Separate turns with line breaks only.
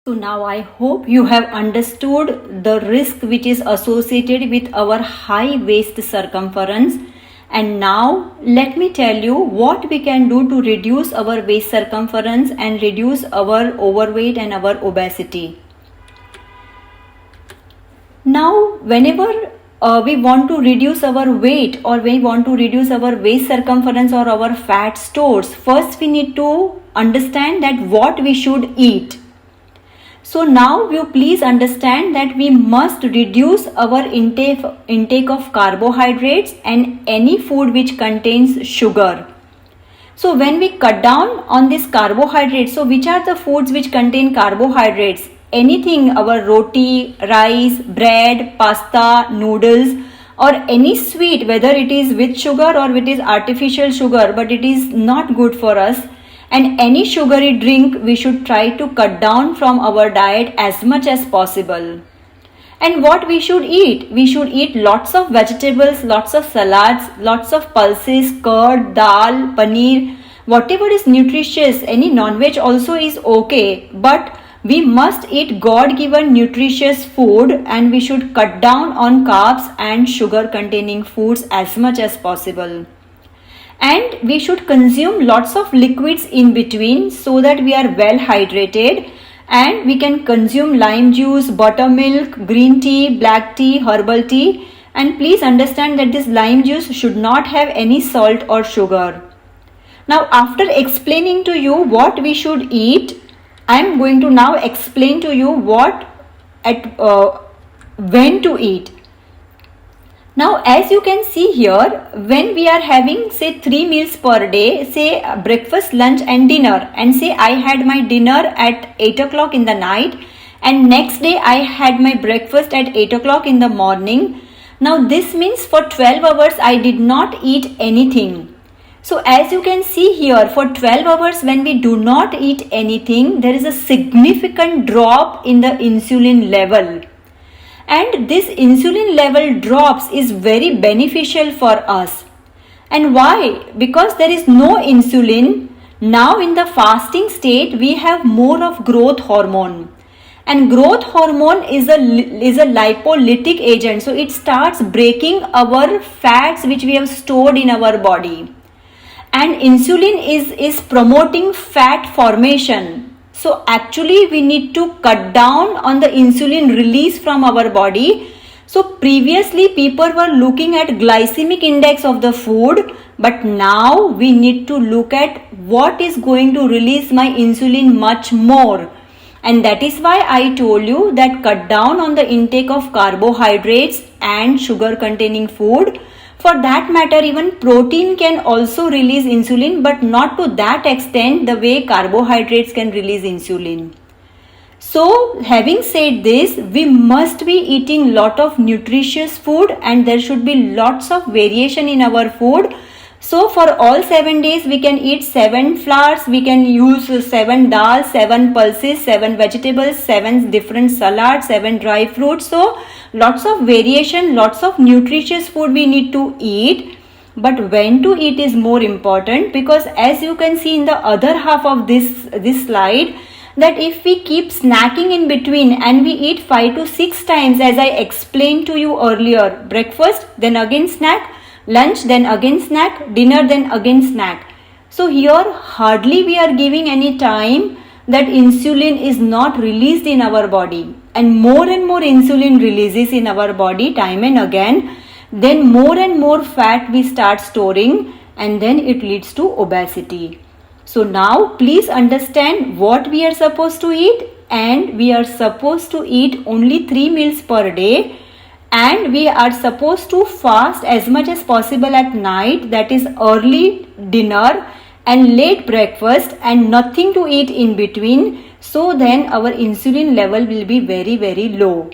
So now I hope you have understood the risk which is associated with our high waist circumference. And now let me tell you what we can do to reduce our waist circumference and reduce our overweight and our obesity. Now whenever we want to reduce our weight or we want to reduce our waist circumference or our fat stores, first we need to understand that what we should eat. So now you please understand that we must reduce our intake of carbohydrates and any food which contains sugar. So when we cut down on this carbohydrates, so which are the foods which contain carbohydrates? Anything, our roti, rice, bread, pasta, noodles, or any sweet, whether it is with sugar or it is artificial sugar, but it is not good for us. And any sugary drink we should try to cut down from our diet as much as possible. And what we should eat? We should eat lots of vegetables, lots of salads, lots of pulses, curd, dal, paneer, whatever is nutritious. Any non-veg also is okay, but we must eat God-given nutritious food and we should cut down on carbs and sugar-containing foods as much as possible. And we should consume lots of liquids in between so that we are well hydrated, and we can consume lime juice, buttermilk, green tea, black tea, herbal tea. And please understand that this lime juice should not have any salt or sugar. Now after explaining to you what we should eat, I am going to now explain to you when to eat. Now as you can see here, when we are having say 3 meals per day, say breakfast, lunch and dinner, and say I had my dinner at 8 o'clock in the night and next day I had my breakfast at 8 o'clock in the morning. Now this means for 12 hours I did not eat anything. So as you can see here, for 12 hours when we do not eat anything, there is a significant drop in the insulin level. And this insulin level drops is very beneficial for us. And why? Because there is no insulin. Now in the fasting state we have more of growth hormone. And growth hormone is a lipolytic agent. So it starts breaking our fats which we have stored in our body. And insulin is promoting fat formation. So actually we need to cut down on the insulin release from our body. So previously people were looking at glycemic index of the food, but now we need to look at what is going to release my insulin much more. And that is why I told you that cut down on the intake of carbohydrates and sugar containing food. For that matter, even protein can also release insulin, but not to that extent the way carbohydrates can release insulin. So having said this, we must be eating lot of nutritious food and there should be lots of variation in our food. So for all 7 days we can eat 7 flours, we can use 7 dal, 7 pulses, 7 vegetables, 7 different salads, 7 dry fruits. So lots of variation, lots of nutritious food we need to eat. But when to eat is more important, because as you can see in the other half of this slide, that if we keep snacking in between and we eat 5 to 6 times, as I explained to you earlier, breakfast, then again snack, lunch, then again snack, dinner, then again snack. So here hardly we are giving any time that insulin is not released in our body, and more insulin releases in our body time and again, then more and more fat we start storing, and then it leads to obesity. So now please understand what we are supposed to eat, and we are supposed to eat only 3 meals per day. And we are supposed to fast as much as possible at night, that is early dinner and late breakfast, and nothing to eat in between. So then our insulin level will be very, very low.